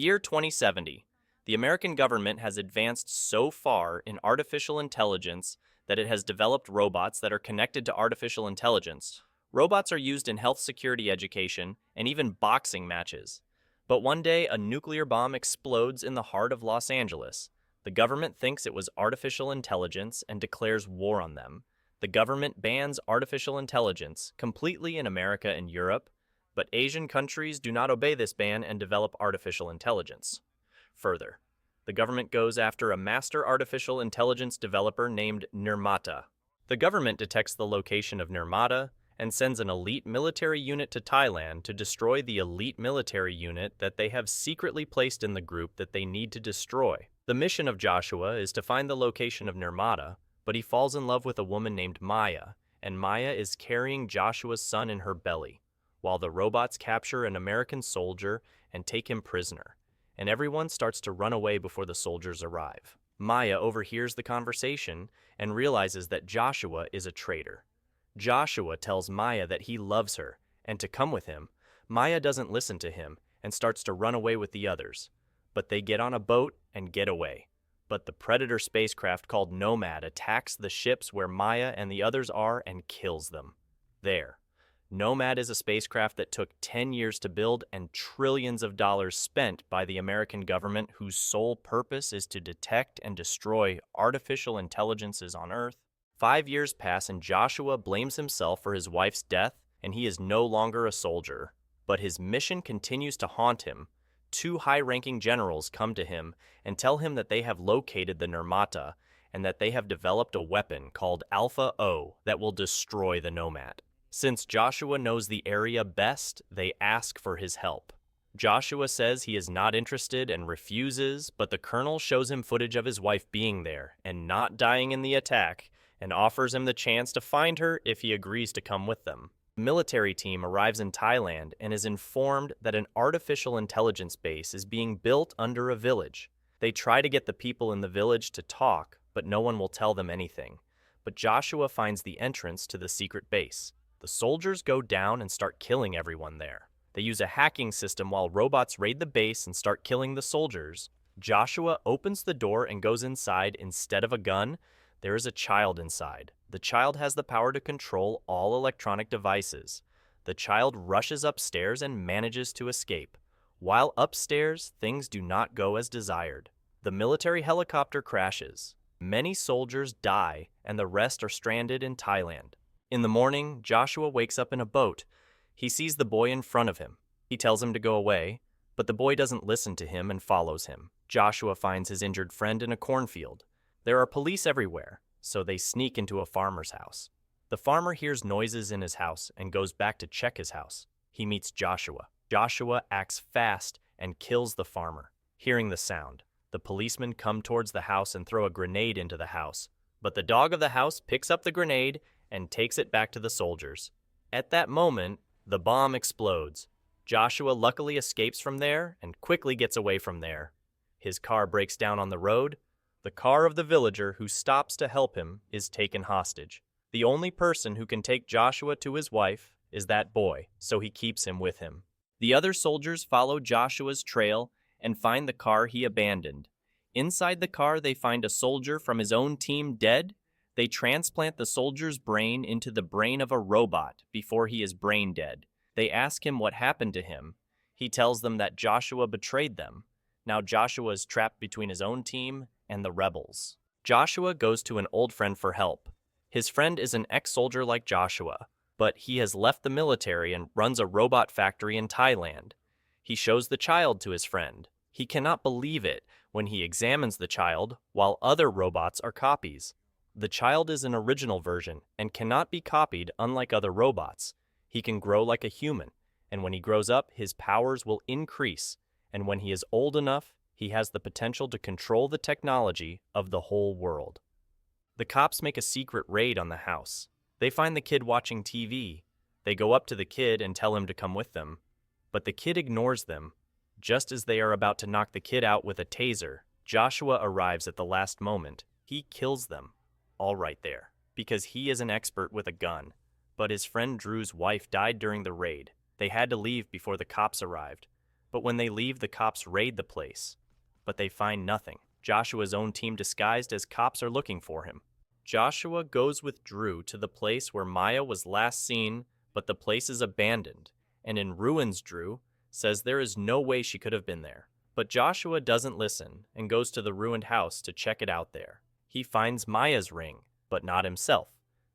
Year 2070. The American government has advanced so far in artificial intelligence that it has developed robots that are connected to artificial intelligence. Robots are used in health security education and even boxing matches. But one day, a nuclear bomb explodes in the heart of Los Angeles. The government thinks it was artificial intelligence and declares war on them. The government bans artificial intelligence completely in America and Europe, but Asian countries do not obey this ban and develop artificial intelligence. Further, the government goes after a master artificial intelligence developer named Nirmata. The government detects the location of Nirmata and sends an elite military unit to Thailand to destroy the elite military unit that they have secretly placed in the group that they need to destroy. The mission of Joshua is to find the location of Nirmata, but he falls in love with a woman named Maya, and Maya is carrying Joshua's son in her belly, while the robots capture an American soldier and take him prisoner, and everyone starts to run away before the soldiers arrive. Maya overhears the conversation and realizes that Joshua is a traitor. Joshua tells Maya that he loves her and to come with him. Maya doesn't listen to him and starts to run away with the others, but they get on a boat and get away. But the Predator spacecraft called Nomad attacks the ships where Maya and the others are and kills them. There. Nomad is a spacecraft that took 10 years to build and trillions of dollars spent by the American government, whose sole purpose is to detect and destroy artificial intelligences on Earth. 5 years pass and Joshua blames himself for his wife's death, and he is no longer a soldier. But his mission continues to haunt him. 2 high-ranking generals come to him and tell him that they have located the Nirmata and that they have developed a weapon called Alpha O that will destroy the Nomad. Since Joshua knows the area best, they ask for his help. Joshua says he is not interested and refuses, but the colonel shows him footage of his wife being there and not dying in the attack, and offers him the chance to find her if he agrees to come with them. The military team arrives in Thailand and is informed that an artificial intelligence base is being built under a village. They try to get the people in the village to talk, but no one will tell them anything. But Joshua finds the entrance to the secret base. The soldiers go down and start killing everyone there. They use a hacking system while robots raid the base and start killing the soldiers. Joshua opens the door and goes inside. Instead of a gun, there is a child inside. The child has the power to control all electronic devices. The child rushes upstairs and manages to escape. While upstairs, things do not go as desired. The military helicopter crashes. Many soldiers die, and the rest are stranded in Thailand. In the morning, Joshua wakes up in a boat. He sees the boy in front of him. He tells him to go away, but the boy doesn't listen to him and follows him. Joshua finds his injured friend in a cornfield. There are police everywhere, so they sneak into a farmer's house. The farmer hears noises in his house and goes back to check his house. He meets Joshua. Joshua acts fast and kills the farmer. Hearing the sound, the policemen come towards the house and throw a grenade into the house, but the dog of the house picks up the grenade and takes it back to the soldiers. At that moment, the bomb explodes. Joshua luckily escapes from there and quickly gets away from there. His car breaks down on the road. The car of the villager who stops to help him is taken hostage. The only person who can take Joshua to his wife is that boy, so he keeps him with him. The other soldiers follow Joshua's trail and find the car he abandoned. Inside the car, they find a soldier from his own team dead. They transplant the soldier's brain into the brain of a robot before he is brain dead. They ask him what happened to him. He tells them that Joshua betrayed them. Now Joshua is trapped between his own team and the rebels. Joshua goes to an old friend for help. His friend is an ex-soldier like Joshua, but he has left the military and runs a robot factory in Thailand. He shows the child to his friend. He cannot believe it when he examines the child, while other robots are copies. The child is an original version and cannot be copied, unlike other robots. He can grow like a human, and when he grows up, his powers will increase, and when he is old enough, he has the potential to control the technology of the whole world. The cops make a secret raid on the house. They find the kid watching TV. They go up to the kid and tell him to come with them, but the kid ignores them. Just as they are about to knock the kid out with a taser, Joshua arrives at the last moment. He kills them. All right there, because he is an expert with a gun. But his friend Drew's wife died during the raid. They had to leave before the cops arrived. But when they leave, the cops raid the place. But they find nothing. Joshua's own team disguised as cops are looking for him. Joshua goes with Drew to the place where Maya was last seen, but the place is abandoned, and in ruins Drew says there is no way she could have been there. But Joshua doesn't listen and goes to the ruined house to check it out there. He finds Maya's ring, but not himself.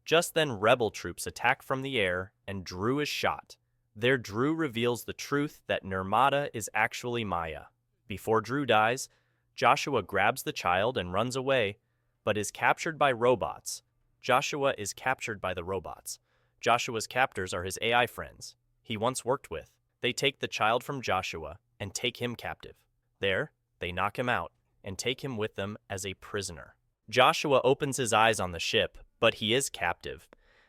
Just then rebel troops attack from the air, and Drew is shot. There Drew reveals the truth that Nirmata is actually Maya. Before Drew dies, Joshua grabs the child and runs away, but is captured by robots. Joshua is captured by the robots. Joshua's captors are his AI friends he once worked with. They take the child from Joshua and take him captive. There, they knock him out and take him with them as a prisoner. Joshua opens his eyes on the ship, but he is captive.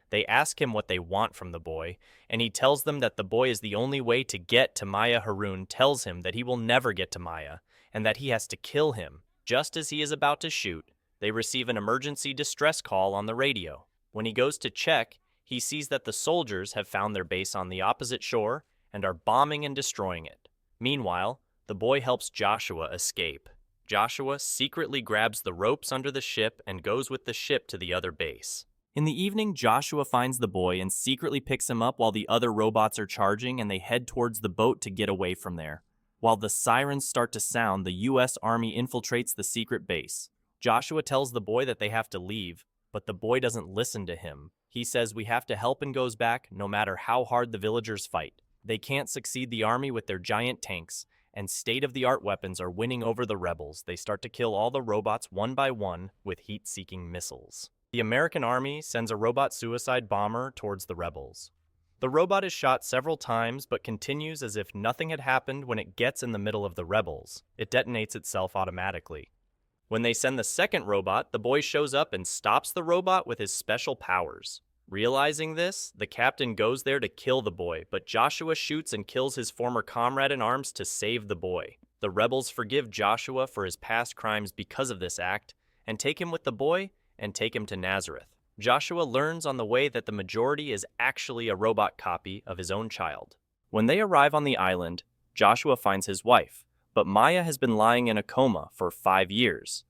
They ask him what they want from the boy, and he tells them that the boy is the only way to get to Maya. Harun tells him that he will never get to Maya, and that he has to kill him. Just as he is about to shoot, they receive an emergency distress call on the radio. When he goes to check, he sees that the soldiers have found their base on the opposite shore and are bombing and destroying it. Meanwhile, the boy helps Joshua escape. Joshua secretly grabs the ropes under the ship and goes with the ship to the other base. In the evening, Joshua finds the boy and secretly picks him up while the other robots are charging, and they head towards the boat to get away from there. While the sirens start to sound, the U.S. Army infiltrates the secret base. Joshua tells the boy that they have to leave, but the boy doesn't listen to him. He says we have to help and goes back no matter how hard the villagers fight. They can't succeed the army with their giant tanks, and state-of-the-art weapons are winning over the rebels. They start to kill all the robots one by one with heat-seeking missiles. The American army sends a robot suicide bomber towards the rebels. The robot is shot several times but continues as if nothing had happened. When it gets in the middle of the rebels, it detonates itself automatically. When they send the second robot, the boy shows up and stops the robot with his special powers. Realizing this, the captain goes there to kill the boy, but Joshua shoots and kills his former comrade in arms to save the boy. The rebels forgive Joshua for his past crimes because of this act, and take him with the boy and take him to Nazareth. Joshua learns on the way that the majority is actually a robot copy of his own child. When they arrive on the island, Joshua finds his wife, but Maya has been lying in a coma for 5 years.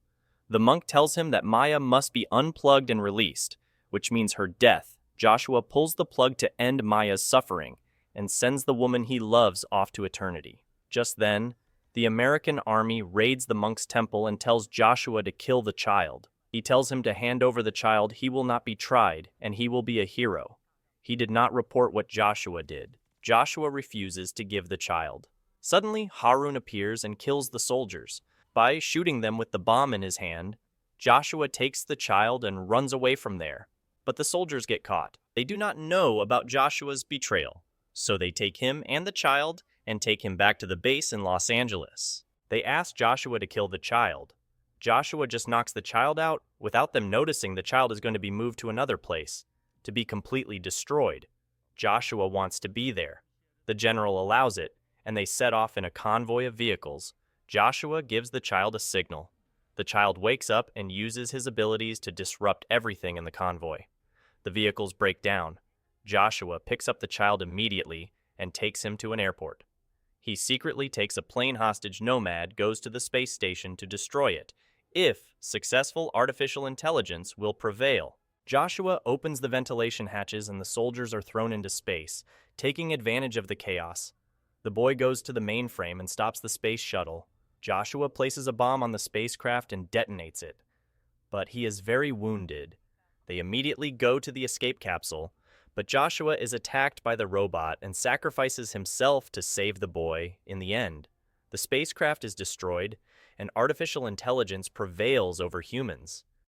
The monk tells him that Maya must be unplugged and released, which means her death. Joshua pulls the plug to end Maya's suffering and sends the woman he loves off to eternity. Just then, the American army raids the monk's temple and tells Joshua to kill the child. He tells him to hand over the child. He will not be tried, and he will be a hero. He did not report what Joshua did. Joshua refuses to give the child. Suddenly, Harun appears and kills the soldiers. By shooting them with the bomb in his hand, Joshua takes the child and runs away from there. But the soldiers get caught. They do not know about Joshua's betrayal, so they take him and the child and take him back to the base in Los Angeles. They ask Joshua to kill the child. Joshua just knocks the child out without them noticing. The child is going to be moved to another place, to be completely destroyed. Joshua wants to be there. The general allows it, and they set off in a convoy of vehicles. Joshua gives the child a signal. The child wakes up and uses his abilities to disrupt everything in the convoy. The vehicles break down. Joshua picks up the child immediately and takes him to an airport. He secretly takes a plane hostage. Nomad goes to the space station to destroy it, if successful artificial intelligence will prevail. Joshua opens the ventilation hatches and the soldiers are thrown into space, taking advantage of the chaos. The boy goes to the mainframe and stops the space shuttle. Joshua places a bomb on the spacecraft and detonates it, but he is very wounded. They immediately go to the escape capsule, but Joshua is attacked by the robot and sacrifices himself to save the boy. In the end, the spacecraft is destroyed, and artificial intelligence prevails over humans.